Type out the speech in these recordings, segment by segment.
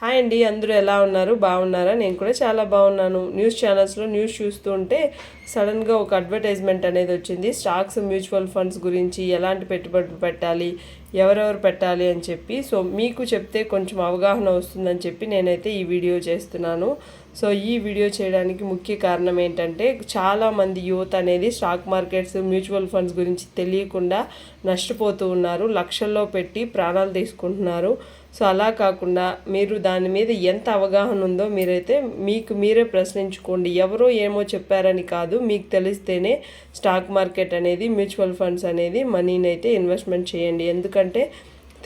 Hi అండి, అందరూ ఎలా ఉన్నారు? బాగున్నారా? నేను కూడా చాలా బాగున్నాను. న్యూస్ ఛానల్స్లో న్యూస్ చూస్తూ ఉంటే సడన్గా ఒక అడ్వర్టైజ్మెంట్ అనేది వచ్చింది. స్టాక్స్, మ్యూచువల్ ఫండ్స్ గురించి ఎలాంటి పెట్టుబడులు పెట్టాలి, ఎవరెవరు పెట్టాలి అని చెప్పి. సో మీకు చెప్తే కొంచెం అవగాహన వస్తుందని చెప్పి నేనైతే ఈ వీడియో చేస్తున్నాను. సో ఈ వీడియో చేయడానికి ముఖ్య కారణం ఏంటంటే, చాలామంది యువత అనేది స్టాక్ మార్కెట్స్, మ్యూచువల్ ఫండ్స్ గురించి తెలియకుండా నష్టపోతూ ఉన్నారు. లక్షల్లో పెట్టి ప్రాణాలు తీసుకుంటున్నారు. సో అలా కాకుండా మీరు దాని మీద ఎంత అవగాహన ఉందో మీరైతే మీకు మీరే ప్రశ్నించుకోండి. ఎవరో ఏమో చెప్పారని కాదు, మీకు తెలిస్తేనే స్టాక్ మార్కెట్ అనేది, మ్యూచువల్ ఫండ్స్ అనేది మనీని అయితే ఇన్వెస్ట్మెంట్ చేయండి. ఎందుకంటే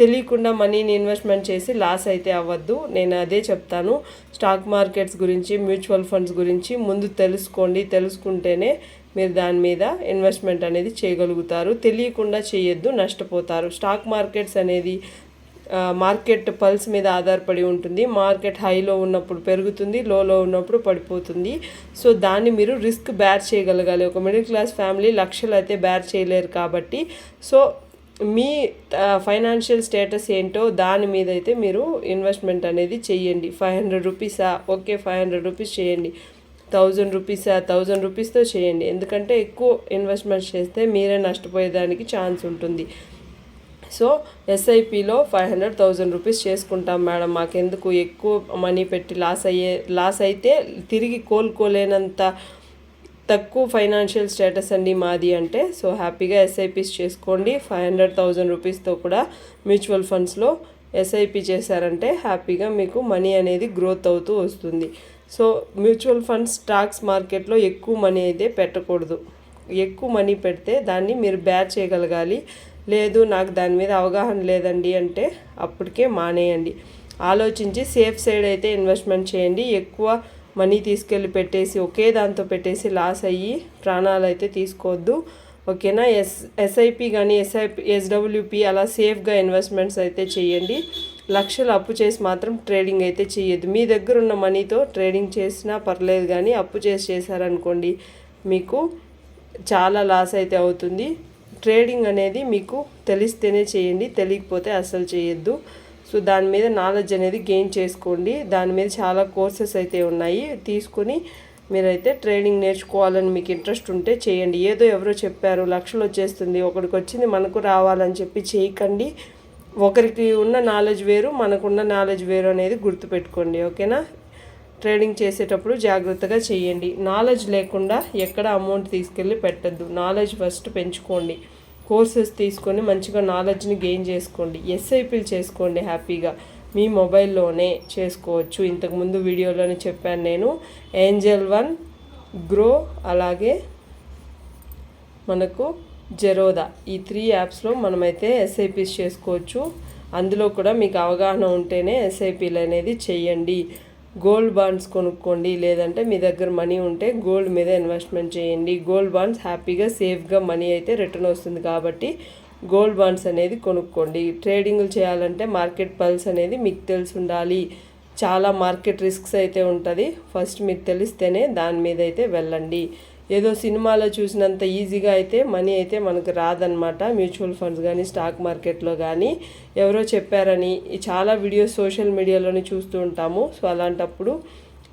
తెలియకుండా మనీని ఇన్వెస్ట్మెంట్ చేసి లాస్ అయితే అవ్వద్దు. నేను అదే చెప్తాను. స్టాక్ మార్కెట్స్ గురించి, మ్యూచువల్ ఫండ్స్ గురించి ముందు తెలుసుకోండి. తెలుసుకుంటేనే మీరు దాని మీద ఇన్వెస్ట్మెంట్ అనేది చేయగలుగుతారు. తెలియకుండా చేయొద్దు, నష్టపోతారు. స్టాక్ మార్కెట్స్ అనేది మార్కెట్ పల్స్ మీద ఆధారపడి ఉంటుంది. మార్కెట్ హైలో ఉన్నప్పుడు పెరుగుతుంది, లోలో ఉన్నప్పుడు పడిపోతుంది. సో దాన్ని మీరు రిస్క్ బేర్ చేయగలగాలి. ఒక మిడిల్ క్లాస్ ఫ్యామిలీ లక్షలు అయితే బేర్ చేయలేరు కాబట్టి, సో మీ ఫైనాన్షియల్ స్టేటస్ ఏంటో దాని మీద అయితే మీరు ఇన్వెస్ట్మెంట్ అనేది చెయ్యండి. 500 రూపీసా? ఓకే, 500 రూపీస్ చేయండి. 1000 రూపీసా? 1000 రూపీస్తో చేయండి. ఎందుకంటే ఎక్కువ ఇన్వెస్ట్మెంట్ చేస్తే మీరే నష్టపోయేదానికి ఛాన్స్ ఉంటుంది. సో ఎస్ఐపిలో 500,000 రూపీస్ చేసుకుంటాం మేడం, మాకెందుకు ఎక్కువ మనీ పెట్టి లాస్ అయితే తిరిగి కోలుకోలేనంత తక్కువ ఫైనాన్షియల్ స్టేటస్ అండి మాది అంటే, సో హ్యాపీగా ఎస్ఐపిస్ చేసుకోండి. 500,000 రూపీస్తో కూడా మ్యూచువల్ ఫండ్స్లో ఎస్ఐపి చేశారంటే హ్యాపీగా మీకు మనీ అనేది గ్రోత్ అవుతూ వస్తుంది. సో మ్యూచువల్ ఫండ్స్, స్టాక్స్ మార్కెట్లో ఎక్కువ మనీ అయితే పెట్టకూడదు. ఎక్కువ మనీ పెడితే దాన్ని మీరు బేర్ చేయగలగాలి. లేదు నాకు దాని మీద అవగాహన లేదండి అంటే అప్పటికే మానేయండి. ఆలోచించి సేఫ్ సైడ్ అయితే ఇన్వెస్ట్మెంట్ చేయండి. ఎక్కువ మనీ తీసుకెళ్ళి పెట్టేసి ఒకే దాంతో పెట్టేసి లాస్ అయ్యి ప్రాణాలు అయితే తీసుకోవద్దు. ఓకేనా? ఎస్ఐపి కానీ ఎస్డబ్ల్యూపి అలా సేఫ్గా ఇన్వెస్ట్మెంట్స్ అయితే చేయండి. లక్షలు అప్పు చేసి మాత్రం ట్రేడింగ్ అయితే చేయొద్దు. మీ దగ్గర ఉన్న మనీతో ట్రేడింగ్ చేసినా పర్లేదు, కానీ అప్పు చేశారనుకోండి మీకు చాలా లాస్ అయితే అవుతుంది. ట్రేడింగ్ అనేది మీకు తెలిస్తేనే చేయండి, తెలియకపోతే అస్సలు చేయొద్దు. సో దాని మీద నాలెడ్జ్ అనేది గెయిన్ చేసుకోండి. దాని మీద చాలా కోర్సెస్ అయితే ఉన్నాయి, తీసుకొని మీరైతే ట్రేడింగ్ నేర్చుకోవాలని మీకు ఇంట్రెస్ట్ ఉంటే చేయండి. ఏదో ఎవరో చెప్పారు లక్షలు వచ్చేస్తుంది, ఒకరికి వచ్చింది మనకు రావాలని చెప్పి చేయకండి. ఒకరికి ఉన్న నాలెడ్జ్ వేరు, మనకున్న నాలెడ్జ్ వేరు అనేది గుర్తుపెట్టుకోండి. ఓకేనా? ట్రేడింగ్ చేసేటప్పుడు జాగ్రత్తగా చేయండి. నాలెడ్జ్ లేకుండా ఎక్కడ అమౌంట్ తీసుకెళ్ళి పెట్టద్దు. నాలెడ్జ్ ఫస్ట్ పెంచుకోండి. కోర్సెస్ తీసుకొని మంచిగా నాలెడ్జ్ని గెయిన్ చేసుకోండి. ఎస్ఐపీలు చేసుకోండి. హ్యాపీగా మీ మొబైల్లోనే చేసుకోవచ్చు. ఇంతకుముందు వీడియోలోనే చెప్పాను నేను. ఏంజల్ వన్, గ్రో, అలాగే మనకు జెరోదా, ఈ 3 యాప్స్లో మనమైతే ఎస్ఐపీస్ చేసుకోవచ్చు. అందులో కూడా మీకు అవగాహన ఉంటేనే ఎస్ఐపీలు అనేది చేయండి. గోల్డ్ బాండ్స్ కొనుక్కోండి, లేదంటే మీ దగ్గర మనీ ఉంటే గోల్డ్ మీద ఇన్వెస్ట్మెంట్ చేయండి. గోల్డ్ బాండ్స్ హ్యాపీగా సేఫ్గా మనీ అయితే రిటర్న్ వస్తుంది కాబట్టి గోల్డ్ బాండ్స్ అనేది కొనుక్కోండి. ట్రేడింగ్లు చేయాలంటే మార్కెట్ పల్స్ అనేది మీకు తెలిసి ఉండాలి. చాలా మార్కెట్ రిస్క్స్ అయితే ఉంటుంది. ఫస్ట్ మీకు తెలిస్తేనే దాని మీద అయితే వెళ్ళండి. ఏదో సినిమాలో చూసినంత ఈజీగా అయితే మనీ అయితే మనకు రాదనమాట. మ్యూచువల్ ఫండ్స్ కానీ స్టాక్ మార్కెట్లో కానీ ఎవరో చెప్పారని చాలా వీడియోస్ సోషల్ మీడియాలోనే చూస్తూ ఉంటాము. సో అలాంటప్పుడు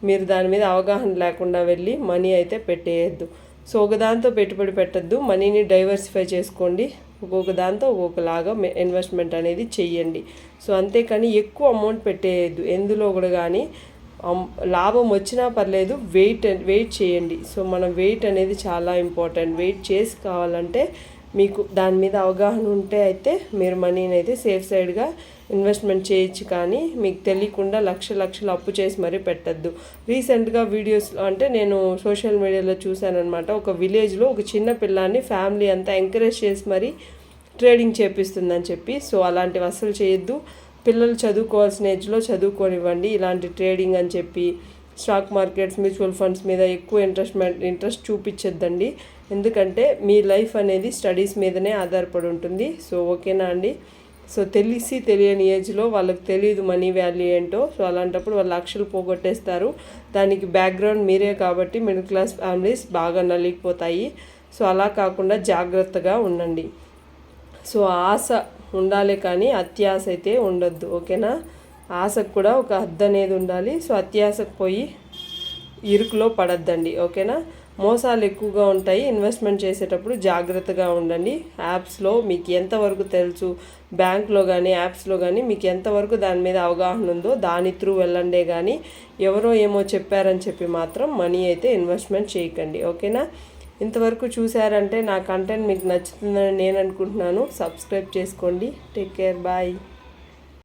మీరు దాని మీద అవగాహన లేకుండా వెళ్ళి మనీ అయితే పెట్టేయద్దు. సో ఒకదాంతో పెట్టుబడి పెట్టద్దు, మనీని డైవర్సిఫై చేసుకోండి. ఒక్కొక్క దాంతో ఒక్కొక్కలాగా ఇన్వెస్ట్మెంట్ అనేది చెయ్యండి. సో అంతేకాని ఎక్కువ అమౌంట్ పెట్టేయద్దు. ఎందులో కూడా కానీ లాభం వచ్చినా పర్లేదు, వెయిట్ చేయండి. సో మనం వెయిట్ అనేది చాలా ఇంపార్టెంట్. వెయిట్ చేసి కావాలంటే మీకు దాని మీద అవగాహన ఉంటే అయితే మీరు మనీని అయితే సేఫ్ సైడ్గా ఇన్వెస్ట్మెంట్ చేయొచ్చు. కానీ మీకు తెలియకుండా లక్షలు అప్పు చేసి మరీ పెట్టద్దు. రీసెంట్గా వీడియోస్ అంటే నేను సోషల్ మీడియాలో చూశానమాట. ఒక విలేజ్లో ఒక చిన్న పిల్లాన్ని ఫ్యామిలీ అంతా ఎంకరేజ్ చేసి మరీ ట్రేడింగ్ చేపిస్తుందని చెప్పి. సో అలాంటివి అస్సలు చేయొద్దు. పిల్లలు చదువుకోవాల్సిన ఏజ్లో చదువుకోనివ్వండి. ఇలాంటి ట్రేడింగ్ అని చెప్పి స్టాక్ మార్కెట్స్, మ్యూచువల్ ఫండ్స్ మీద ఎక్కువ ఇంట్రెస్ట్ చూపించద్దండి. ఎందుకంటే మీ లైఫ్ అనేది స్టడీస్ మీదనే ఆధారపడి ఉంటుంది. సో ఓకేనా అండి? సో తెలియని ఏజ్లో వాళ్ళకి తెలియదు మనీ వాల్యూ ఏంటో. సో అలాంటప్పుడు వాళ్ళు లక్షలు పోగొట్టేస్తారు. దానికి బ్యాక్గ్రౌండ్ మీరే కాబట్టి మిడిల్ క్లాస్ ఫ్యామిలీస్ బాగా నలిగిపోతాయి. సో అలా కాకుండా జాగ్రత్తగా ఉండండి. సో ఆశ ఉండాలి కానీ అత్యాశ అయితే ఉండొద్దు. ఓకేనా? ఆశకు కూడా ఒక హద్దు అనేది ఉండాలి. సో అత్యాశకు పోయి ఇరుకులో పడద్దండి, ఓకేనా. మోసాలు ఎక్కువగా ఉంటాయి. ఇన్వెస్ట్మెంట్ చేసేటప్పుడు జాగ్రత్తగా ఉండండి. యాప్స్లో మీకు ఎంతవరకు తెలుసు, బ్యాంక్లో కానీ యాప్స్లో కానీ మీకు ఎంతవరకు దాని మీద అవగాహన ఉందో దాని త్రూ వెళ్ళండే కానీ ఎవరో ఏమో చెప్పారని చెప్పి మాత్రం మనీ అయితే ఇన్వెస్ట్మెంట్ చేయకండి, ఓకేనా. ఇంతవరకు చూసారంటే నా కంటెంట్ మీకు నచ్చుతుందని నేను అనుకుంటున్నాను. సబ్స్క్రైబ్ చేసుకోండి. Take care, bye.